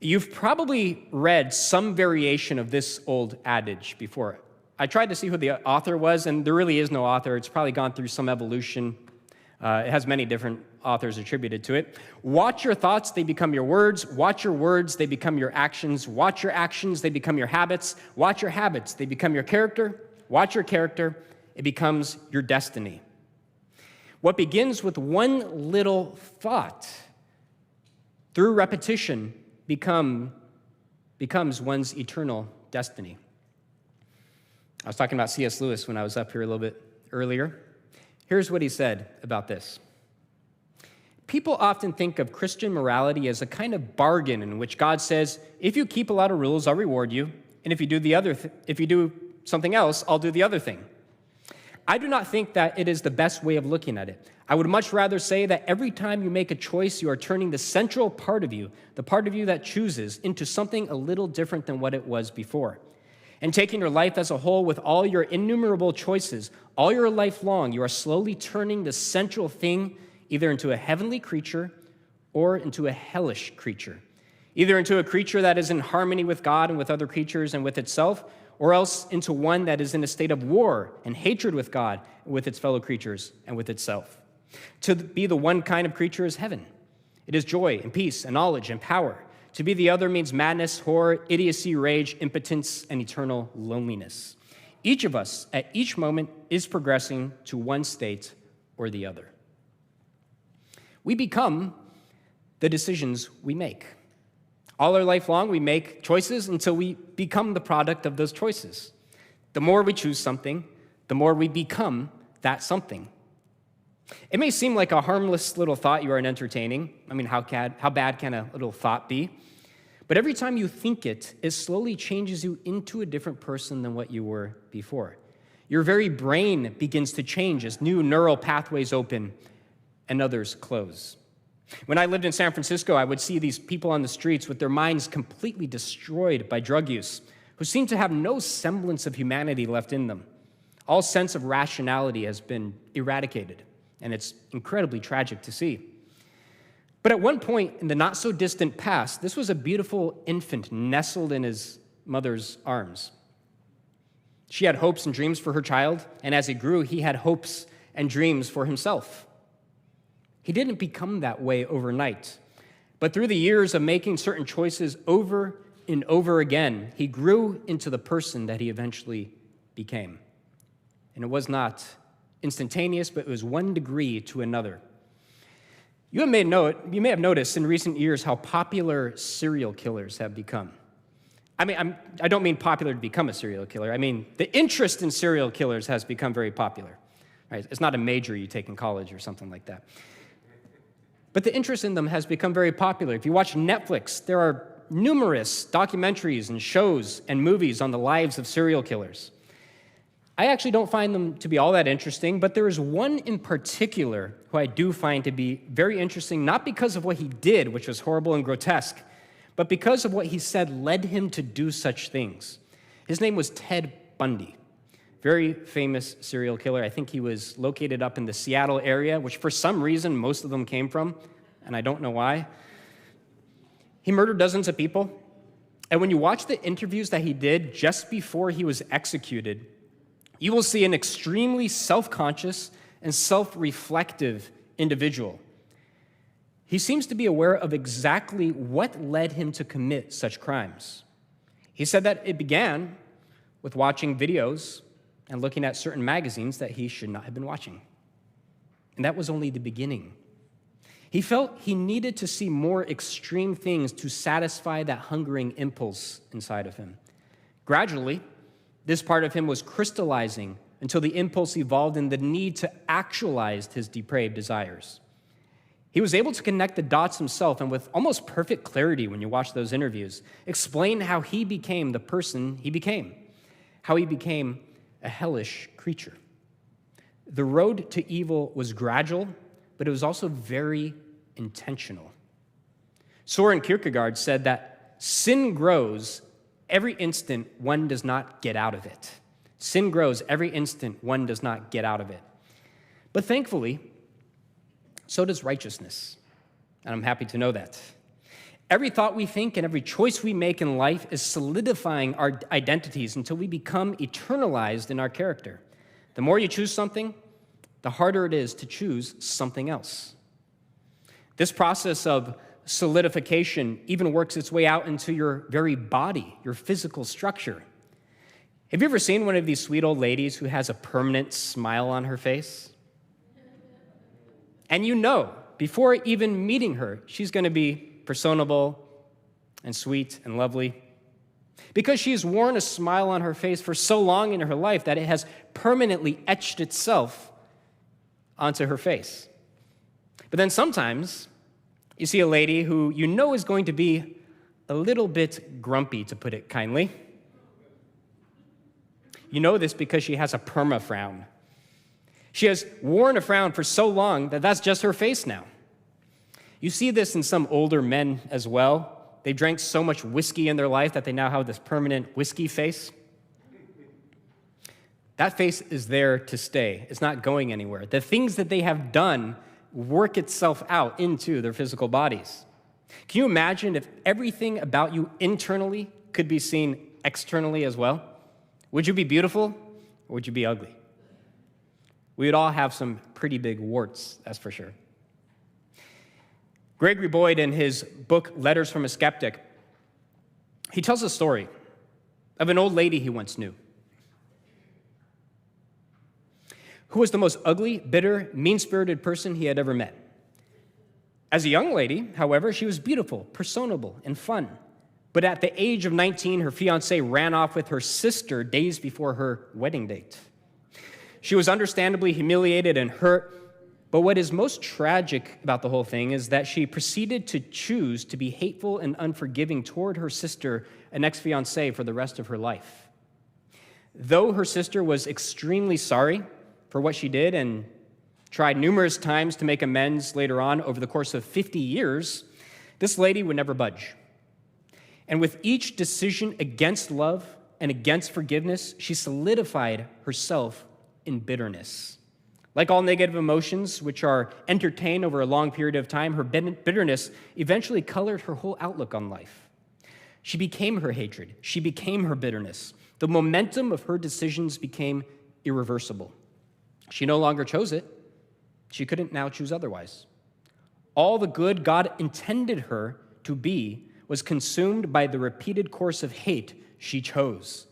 You've probably read some variation of this old adage before. I tried to see who the author was, and there really is no author. It's probably gone through some evolution. It has many different authors attributed to it. Watch your thoughts, they become your words. Watch your words, they become your actions. Watch your actions, they become your habits. Watch your habits, they become your character. Watch your character, it becomes your destiny. What begins with one little thought, through repetition, becomes one's eternal destiny. I was talking about C.S. Lewis when I was up here a little bit earlier. Here's what he said about this. People often think of Christian morality as a kind of bargain in which God says, if you keep a lot of rules, I'll reward you, and if you do something else, I'll do the other thing. I do not think that it is the best way of looking at it. I would much rather say that every time you make a choice, you are turning the central part of you, the part of you that chooses, into something a little different than what it was before. And taking your life as a whole with all your innumerable choices, all your life long, you are slowly turning the central thing either into a heavenly creature or into a hellish creature, either into a creature that is in harmony with God and with other creatures and with itself, or else into one that is in a state of war and hatred with God, with its fellow creatures, and with itself. To be the one kind of creature is heaven. It is joy and peace and knowledge and power. To be the other means madness, horror, idiocy, rage, impotence, and eternal loneliness. Each of us, at each moment, is progressing to one state or the other. We become the decisions we make. All our life long, we make choices until we become the product of those choices. The more we choose something, the more we become that something. It may seem like a harmless little thought you are entertaining. I mean, how bad can a little thought be? But every time you think it, it slowly changes you into a different person than what you were before. Your very brain begins to change as new neural pathways open and others close. When I lived in San Francisco, I would see these people on the streets with their minds completely destroyed by drug use, who seemed to have no semblance of humanity left in them. All sense of rationality has been eradicated, and it's incredibly tragic to see. But at one point in the not-so-distant past, this was a beautiful infant nestled in his mother's arms. She had hopes and dreams for her child, and as he grew, he had hopes and dreams for himself. He didn't become that way overnight, but through the years of making certain choices over and over again, he grew into the person that he eventually became. And it was not instantaneous, but it was 1 degree to another. You may have noticed in recent years how popular serial killers have become. I don't mean popular to become a serial killer. I mean, the interest in serial killers has become very popular. Right? It's not a major you take in college or something like that. But the interest in them has become very popular. If you watch Netflix, there are numerous documentaries and shows and movies on the lives of serial killers. I actually don't find them to be all that interesting, but there is one in particular who I do find to be very interesting, not because of what he did, which was horrible and grotesque, but because of what he said led him to do such things. His name was Ted Bundy. Very famous serial killer. I think he was located up in the Seattle area, which for some reason most of them came from, and I don't know why. He murdered dozens of people, and when you watch the interviews that he did just before he was executed, you will see an extremely self-conscious and self-reflective individual. He seems to be aware of exactly what led him to commit such crimes. He said that it began with watching videos and looking at certain magazines that he should not have been watching. And that was only the beginning. He felt he needed to see more extreme things to satisfy that hungering impulse inside of him. Gradually, this part of him was crystallizing until the impulse evolved in the need to actualize his depraved desires. He was able to connect the dots himself, and with almost perfect clarity when you watch those interviews, explain how he became the person he became, how he became a hellish creature. The road to evil was gradual, but it was also very intentional. Soren Kierkegaard said that sin grows every instant one does not get out of it. Sin grows every instant one does not get out of it. But thankfully, so does righteousness. And I'm happy to know that. Every thought we think and every choice we make in life is solidifying our identities until we become eternalized in our character. The more you choose something, the harder it is to choose something else. This process of solidification even works its way out into your very body, your physical structure. Have you ever seen one of these sweet old ladies who has a permanent smile on her face? And you know, before even meeting her, she's going to be personable and sweet and lovely because she's worn a smile on her face for so long in her life that it has permanently etched itself onto her face. But then sometimes you see a lady who you know is going to be a little bit grumpy, to put it kindly. You know this because she has a perma-frown. She has worn a frown for so long that that's just her face now. You see this in some older men as well. They drank so much whiskey in their life that they now have this permanent whiskey face. That face is there to stay. It's not going anywhere. The things that they have done work itself out into their physical bodies. Can you imagine if everything about you internally could be seen externally as well? Would you be beautiful or would you be ugly? We would all have some pretty big warts, that's for sure. Gregory Boyd, in his book, Letters from a Skeptic, he tells a story of an old lady he once knew who was the most ugly, bitter, mean-spirited person he had ever met. As a young lady, however, she was beautiful, personable, and fun. But at the age of 19, her fiancé ran off with her sister days before her wedding date. She was understandably humiliated and hurt, but what is most tragic about the whole thing is that she proceeded to choose to be hateful and unforgiving toward her sister, an ex-fiancé, for the rest of her life. Though her sister was extremely sorry for what she did and tried numerous times to make amends later on over the course of 50 years, this lady would never budge. And with each decision against love and against forgiveness, she solidified herself in bitterness. Like all negative emotions, which are entertained over a long period of time, her bitterness eventually colored her whole outlook on life. She became her hatred. She became her bitterness. The momentum of her decisions became irreversible. She no longer chose it. She couldn't now choose otherwise. All the good God intended her to be was consumed by the repeated course of hate she chose.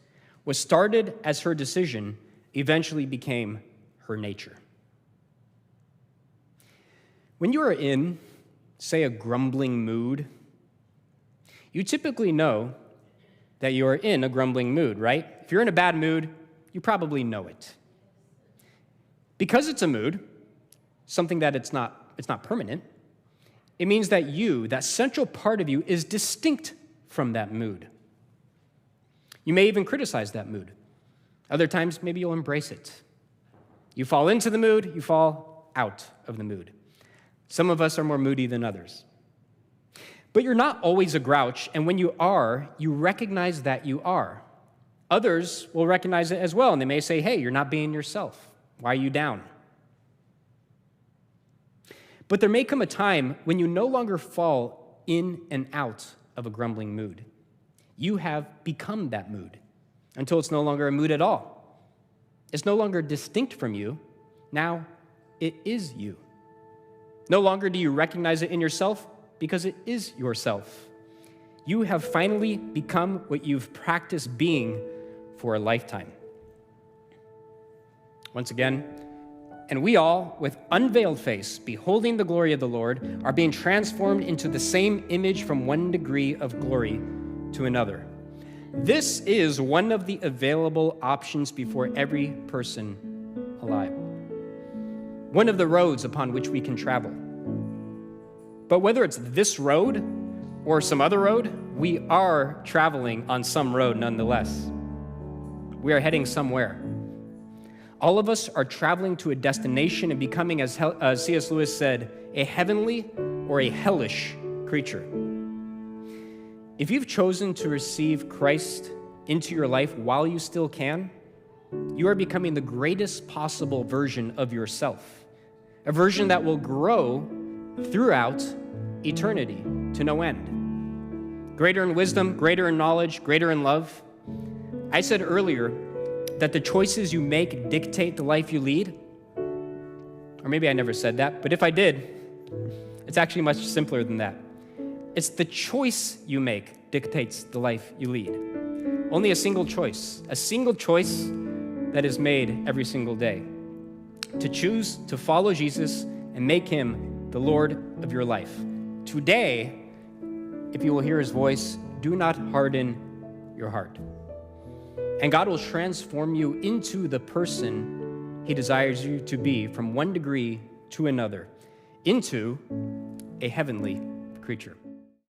What started as her decision eventually became her nature. When you are in, say, a grumbling mood, you typically know that you are in a grumbling mood, right? If you're in a bad mood, you probably know it. Because it's a mood, something that it's not permanent, it means that you, that central part of you, is distinct from that mood. You may even criticize that mood. Other times, maybe you'll embrace it. You fall into the mood, you fall out of the mood. Some of us are more moody than others. But you're not always a grouch, and when you are, you recognize that you are. Others will recognize it as well, and they may say, hey, you're not being yourself. Why are you down? But there may come a time when you no longer fall in and out of a grumbling mood. You have become that mood until it's no longer a mood at all. It's no longer distinct from you. Now it is you. No longer do you recognize it in yourself because it is yourself. You have finally become what you've practiced being for a lifetime. Once again, and we all, with unveiled face, beholding the glory of the Lord, are being transformed into the same image from one degree of glory to another. This is one of the available options before every person alive. One of the roads upon which we can travel. But whether it's this road or some other road, we are traveling on some road nonetheless. We are heading somewhere. All of us are traveling to a destination and becoming, as C.S. Lewis said, a heavenly or a hellish creature. If you've chosen to receive Christ into your life while you still can, you are becoming the greatest possible version of yourself, a version that will grow throughout eternity to no end. greater in wisdom, greater in knowledge, greater in love. I said earlier that the choices you make dictate the life you lead. Or maybe I never said that, but if I did, it's actually much simpler than that. It's the choice you make dictates the life you lead. Only a single choice that is made every single day. To choose to follow Jesus and make him the Lord of your life. Today, if you will hear his voice, do not harden your heart. And God will transform you into the person he desires you to be from one degree to another, into a heavenly creature.